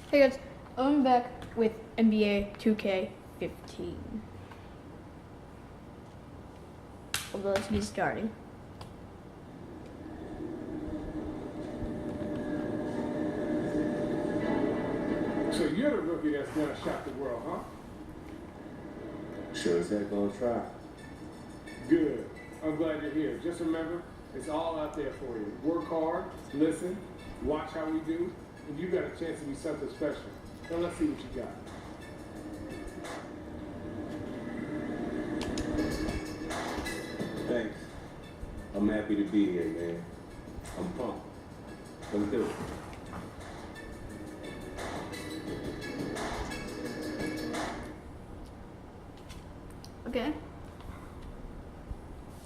Hey guys, I'm back with NBA2K15. Although let's get starting. So you're the rookie that's gonna shock the world, huh? Sure as heck gonna try. Good. I'm glad you're here. Just remember, it's all out there for you. Work hard, listen, watch how we do, and you got a chance to be something special. Now let's see what you got. Thanks. I'm happy to be here, man. I'm pumped. Let's do it. Okay.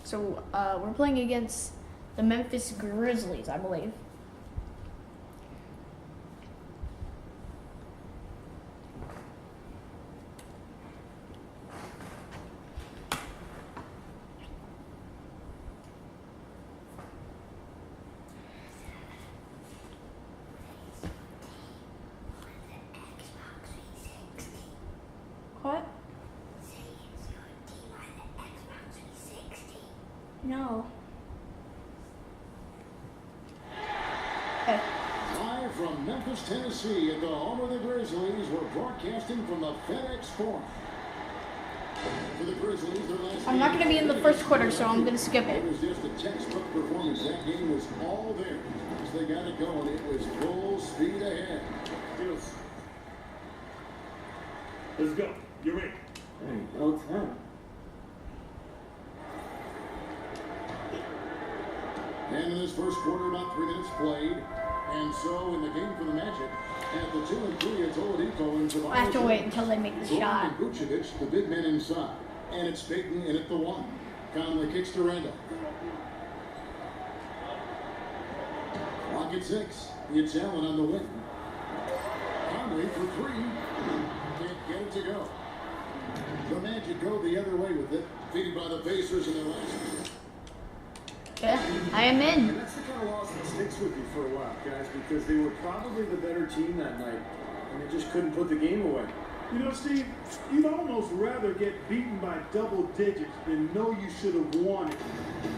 So we're playing against the Memphis Grizzlies, I believe. What? No. Okay. Live from Memphis, Tennessee, at the home of the Grizzlies, we're broadcasting from the FedEx Forum. For the Grizzlies, their last I'm not going to be in the first quarter, so I'm going to skip It it. was just a textbook performance. That game was all there. As they got it going, it was full speed ahead. Juice. Let's go. You're in. Hey, no time. And in this first quarter, about 3 minutes played. And so in the game for the Magic, at the 2 and 3, it's Oladipo and Tobias. I have to wait until they make the Gordon shot. and Vucevic, the big men inside. And it's Payton in at the 1. Conley kicks to Randall. Clock at 6. It's Allen on the wing. Conley for 3. Can't get it to go. The Magic go the other way with it. Defeated by the Pacers in their last. Okay. I am in. And that's the kind of loss that sticks with you for a while, guys, because they were probably the better team that night, and they just couldn't put the game away. You know, Steve, you'd almost rather get beaten by double digits than know you should have won it,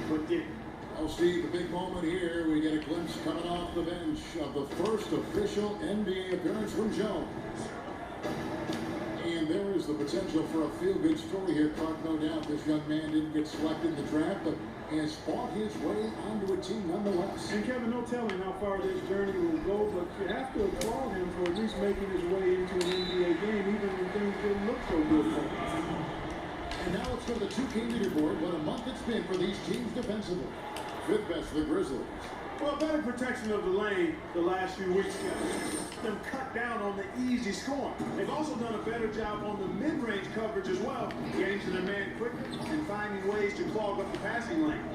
but didn't. Well, Steve, the big moment here. We get a glimpse coming off the bench of the first official NBA appearance from Jones. And there is the potential for a feel-good story here, Clark. No doubt this young man didn't get selected in the draft, but has fought his way onto a team nonetheless. And Kevin, no telling how far this journey will go, but you have to applaud him for at least making his way into an NBA game, even when things didn't look so good for him. And now let's go to the 2K leaderboard. What a month it's been for these teams defensively. 5th best for the Grizzlies. Well, better protection of the lane the last few weeks, Kevin. Them cut down on the easy scoring. They've also done a better job on the mid-range coverage as well, getting to the man quicker and finding ways to clog up the passing lane.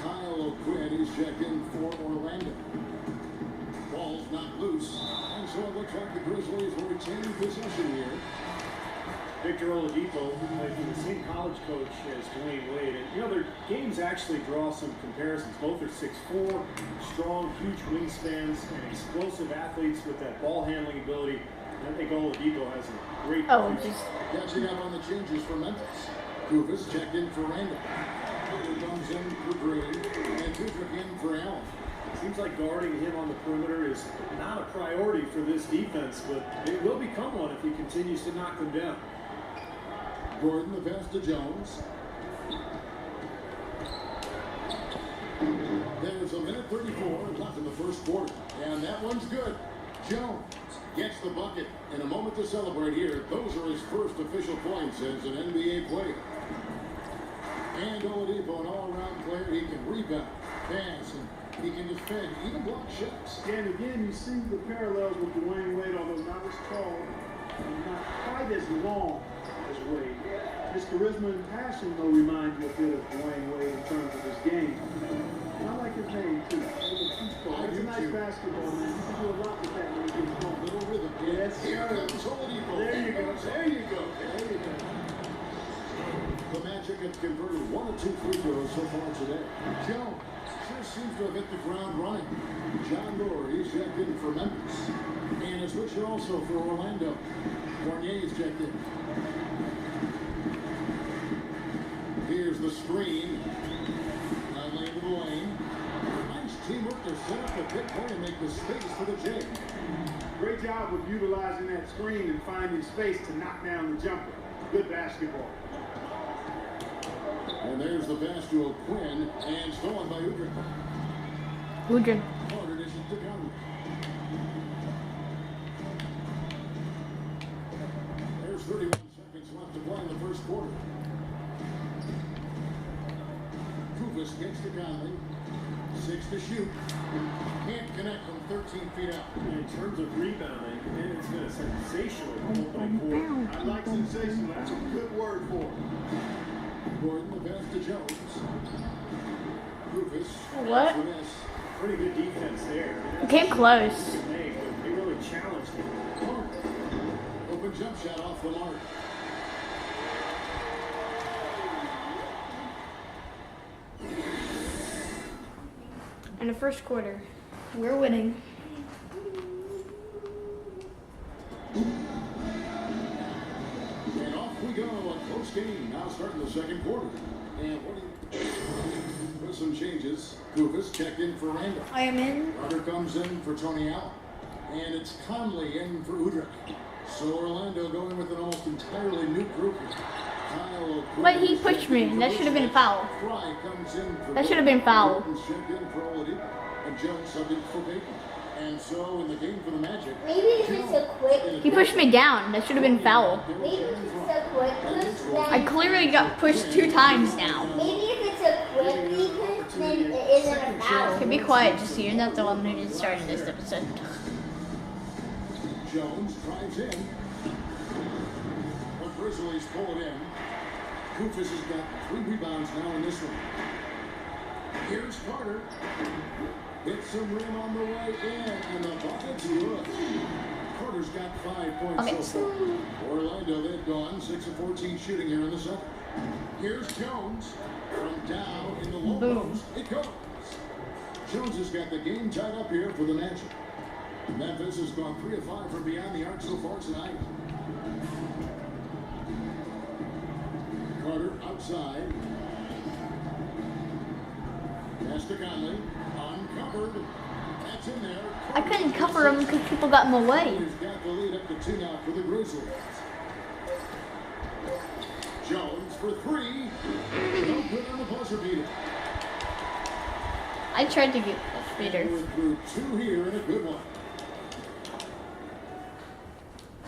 Kyle Quinn is checked in for Orlando. Ball's not loose. And so it looks like the Grizzlies will retain possession here. Victor Oladipo, who played for the same college coach as Dwayne Wade. And, you know, their games actually draw some comparisons. Both are 6'4", strong, huge wingspans, and explosive athletes with that ball handling ability. And I think Oladipo has a great future. Catching up on the changes for Memphis. Kufis checked in for Randall. Taylor comes in for Green. And Kudrick in for Allen. Seems like guarding him on the perimeter is not a priority for this defense, but it will become one if he continues to knock them down. Gordon, the pass to Jones. There's a minute 34 left in the first quarter. And that one's good. Jones gets the bucket. And a moment to celebrate here. Those are his first official points as an NBA player. And Oladipo, an all-around player. He can rebound, pass, and he can defend, even block shots. And again, you see the parallels with Dwayne Wade, although not as tall and not quite as long as Wade. His charisma and passion, though, remind you a bit of Dwayne Wade in terms of his game. And I like his name, too. It's a nice basketball, man. You can do a lot with that when you get home. Little rhythm. Yes, Here sir. comes Oladipo. There you go. There you go. There you go. The Magic have converted 1 of 2 free throws so far today. Jones sure seems to have hit the ground running. John Moore, he's checked in for Memphis. And it's switched pitcher also for Orlando. Fournier is checked in. Here's the screen. Lane to the lane. Nice teamwork to set up the big play and make the space for the Jays. Great job of utilizing that screen and finding space to knock down the jumper. Good basketball. And there's the pass to O'Quinn and stolen by Udrih. Udrih. Carter dishes to Conley. There's 31 seconds left to play in the first quarter. Kufis gets to Conley. 6 to shoot. Can't connect from 13 feet out. In terms of rebounding, it's been a sensational opening quarter. I like sensational. That's a good word for it. Gordon, the pass to Jones. Kufis. What? Pretty good defense there. It came close. They really challenged him. Open jump shot off the mark. In the first quarter, we're winning. And off we go. A close game. Now starting the second quarter. And what do you... With some changes. Kufis checked in for Randall. I am in. Carter comes in for Tony Allen. And it's Conley in for Udrih. So Orlando going with an almost entirely new group here. But he pushed me. That should have been foul. Fry comes in for That should have been foul. Gordon's checked in for Oladipo. And Jones subbed in for Bacon. And so in the game for the Magic, Maybe if it's a quick, He pushed me down. That should have been foul. maybe if it's a quick push, I then clearly got pushed 2 times now. maybe if it's a quick push, then it isn't a foul. Okay, be quiet, just so you're not the one who just started this episode. Jones drives in. The Grizzlies pull it in. Kufis has got 3 rebounds now in this one. Here's Carter. Hits some rim on the way in, and the bucket's good. Carter's got 5 points Okay. so far. Orlando, they've gone 6 of 14 shooting here in the second. Here's Jones from down in the low Boom. post. It goes. Jones has got the game tied up here for the Magic. Memphis has gone 3 of 5 from beyond the arc so far tonight. Carter outside. Pass to Conley. Uncovered. That's in there. I couldn't cover him because people got in the way. He's got the lead up to 2 now for the Grizzlies. Jones for 3. No good on the buzzer beater. I tried to get a beater. We're through 2 here and a good one.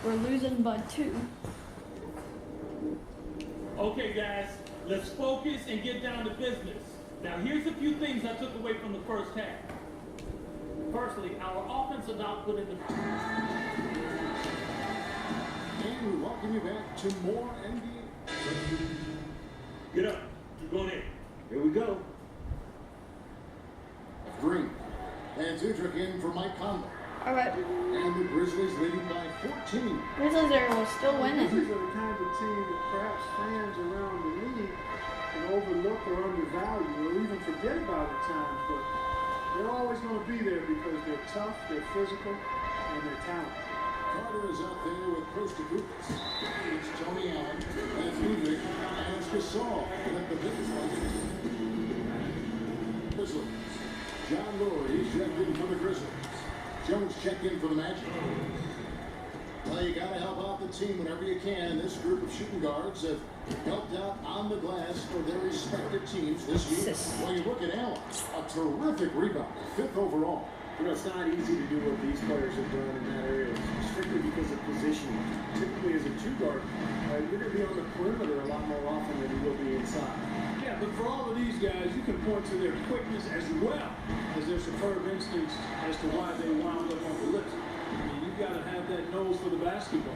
We're losing by 2. Okay, guys, let's focus and get down to business. Now, here's a few things I took away from the first half. Firstly, our offensive output in the... And we welcome you back to more NBA. Get up. You're going in. Here we go. Green. And Udrih in for Mike Conley. Alright. And the Grizzlies leading by 14. Grizzlies are still winning. These are the kinds of team that perhaps fans around the league can overlook or undervalue or even forget about at times, but they're always going to be there because they're tough, they're physical, and they're talented. Carter is out there with Costa Kufis. It's Tony Allen, and Udrih, and it's Gasol at the biggest one. Grizzlies. John Lowry checked in for the Grizzlies. Jones checked in for the Magic. Well, you got to help out the team whenever you can. This group of shooting guards have helped out on the glass for their respective teams this year. Well, you look at Allen, a terrific rebound, 5th overall. You know, it's not easy to do what these players have done in that area, strictly because of positioning. Typically, as a 2 guard, you're going to be on the perimeter a lot more often than you will be inside. Yeah, but for all of these guys, you can point to their quickness as well as their superb instincts as to why they wound up on the list. I mean, you've got to have that nose for the basketball.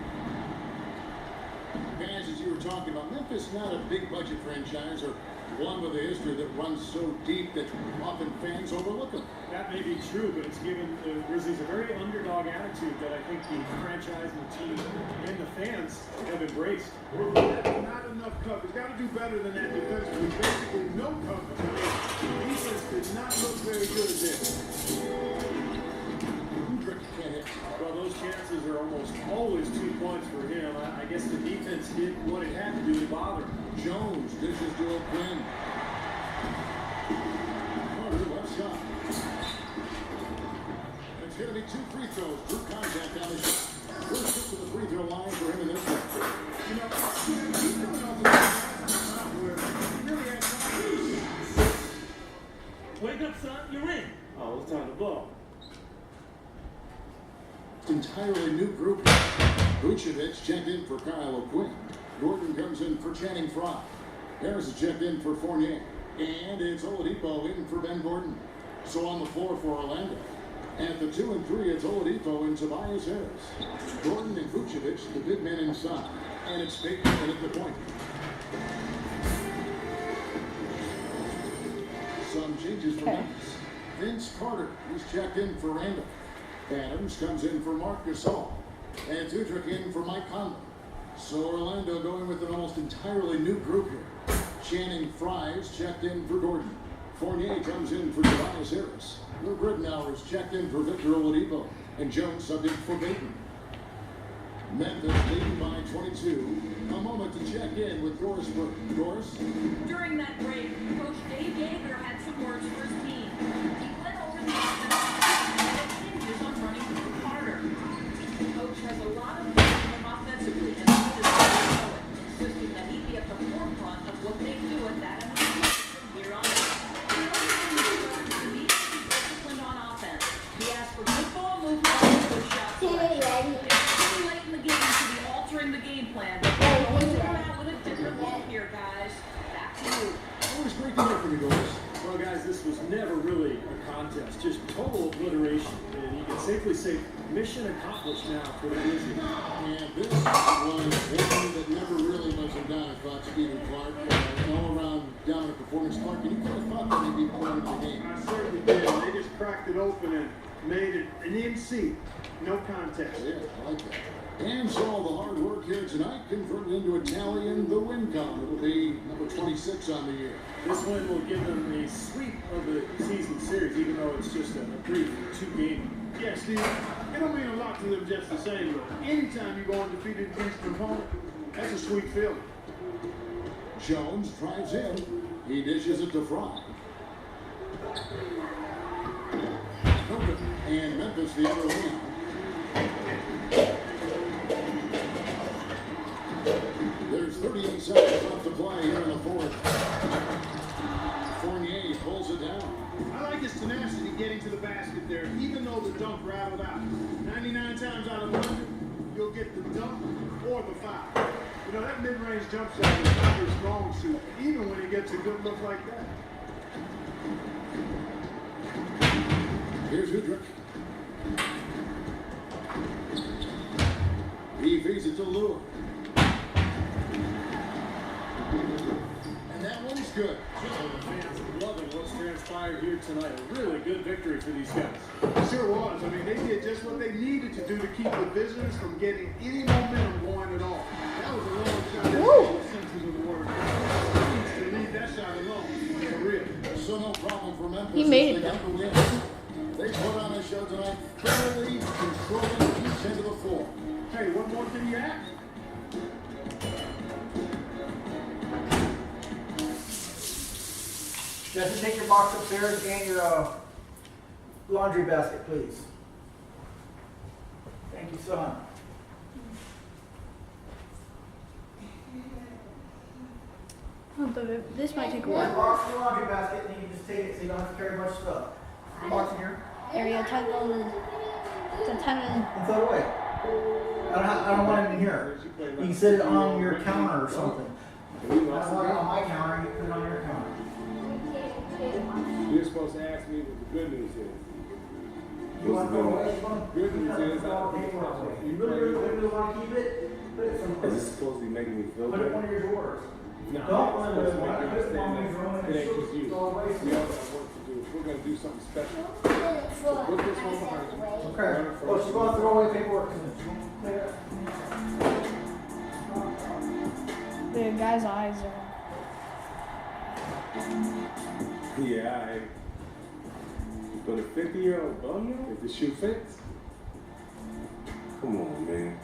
Guys, as you were talking about, Memphis not a big budget franchise or one with a history that runs so deep that often fans overlook them. That may be true, but it's given the Grizzlies a very underdog attitude that I think the franchise and the team and the fans have embraced. That's not enough coverage. Got to do better than that defensively. Basically, no coverage. The defense did not look very good at this. Udrih can't hit. Well, those chances passes are almost always 2 points for him. I guess the defense did what it had to do to bother him. Jones dishes to O'Quinn. Carter left side. It's going to be 2 free throws. Drew contact on his shot. First trip to the free throw line for him in this one. You know, he's coming off the where he really has no Wake up, son. You're in. Oh, it's time to blow. Entirely new group. Vucevic checked in for Kyle O'Quinn. Gordon comes in for Channing Frye. Harris is checked in for Fournier. And it's Oladipo in for Ben Gordon. So on the floor for Orlando. At the 2 and 3, it's Oladipo and Tobias Harris. Gordon and Vucevic, the big men inside. And it's Peyton at the point. Some changes for Memphis. Vince Carter, he's checked in for Randall. Adams comes in for Marc Gasol. And Udrich in for Mike Conley. So Orlando going with an almost entirely new group here. Channing Frye's checked in for Gordon. Fournier comes in for Tobias Harris. Luke Rittenauer is checked in for Victor Oladipo. And Jones subbed in for Peyton. Memphis leading by 22. A moment to check in with Doris Burke. Doris? During that break, Coach Dave Yeager had some words for his team. He went over the offense and hinges on running through harder. The coach has a lot of faith in him offensively and he is going, insisting that he be at the forefront of what they do at that end from here on out. He needs to be disciplined on offense. He asked for good ball movement and good shot selection. It's too late in the game to be altering the game plan. We're going to come out with a different look here, guys. Back to you. Always great to hear from you, Doris. Well, guys, this was never really a contest. Just total obliteration. And you can safely say mission accomplished now for the Grizzlies. And this was one that never really was in doubt. I thought Stephen Clark, all around dominant performance. Clark, and you could have thought that he'd be part of the game. I certainly did. They just cracked it open and made it an NC. No contest. Yeah, I like that. And so all the hard work here tonight converted into a tally in the win column. It'll be number 26 on the year. This win will give them a sweep of the season series, even though it's just a brief 2-game. Yeah, Steve, it don't mean a lot to them just the same, but anytime you go undefeated against an opponent, that's a sweet feeling. Jones drives in. He dishes it to Frye. And Memphis the other way. There's 38 seconds left to play here in the fourth. Fournier pulls it down. I like his tenacity getting to the basket there, even though the dunk rattled out. 99 times out of 100, you'll get the dunk or the foul. You know, that mid-range jump shot is not his strong suit, even when he gets a good look like that. Here's Udrich. He feeds it to Lure. And that one's good. So the fans loving what's transpired here tonight. A really good victory for these guys. It sure was. I mean, they did just what they needed to do to keep the visitors from getting any momentum going at all. That was a long shot in all senses of the word. He needs to leave that shot alone for real. So no problem for Memphis. He made it, They got the win. They put on a show tonight, thoroughly controlling each end of the floor. Hey, what more can you ask? Justin, take your box upstairs and your laundry basket, please. Thank you, son. Oh, but this might take a One while. box in the laundry basket, and you can just take it so you don't have to carry much stuff. One box in here. Area 10 and it's a 10 and And throw it away. I don't want it in here. You can set it on your counter or something. I don't want it on my counter, you put it on your counter. You're supposed to ask me what the good news is. You want to throw it away? Good news is You really want to keep it? Put it Is somewhere. this supposed to be making me feel Put it in better? one of your drawers. No, Don't it's let supposed it to make you put it understand on that your drawer it and ain't just you. throw it away. We all got work to do. We're going to do something special. So put this one behind you. Okay. Well, she's going to throw away paperwork. the guy's eyes are. Yeah, but a 50-year-old bum, If the shoe fits, Come on, man.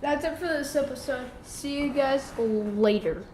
That's it for this episode. See you guys later.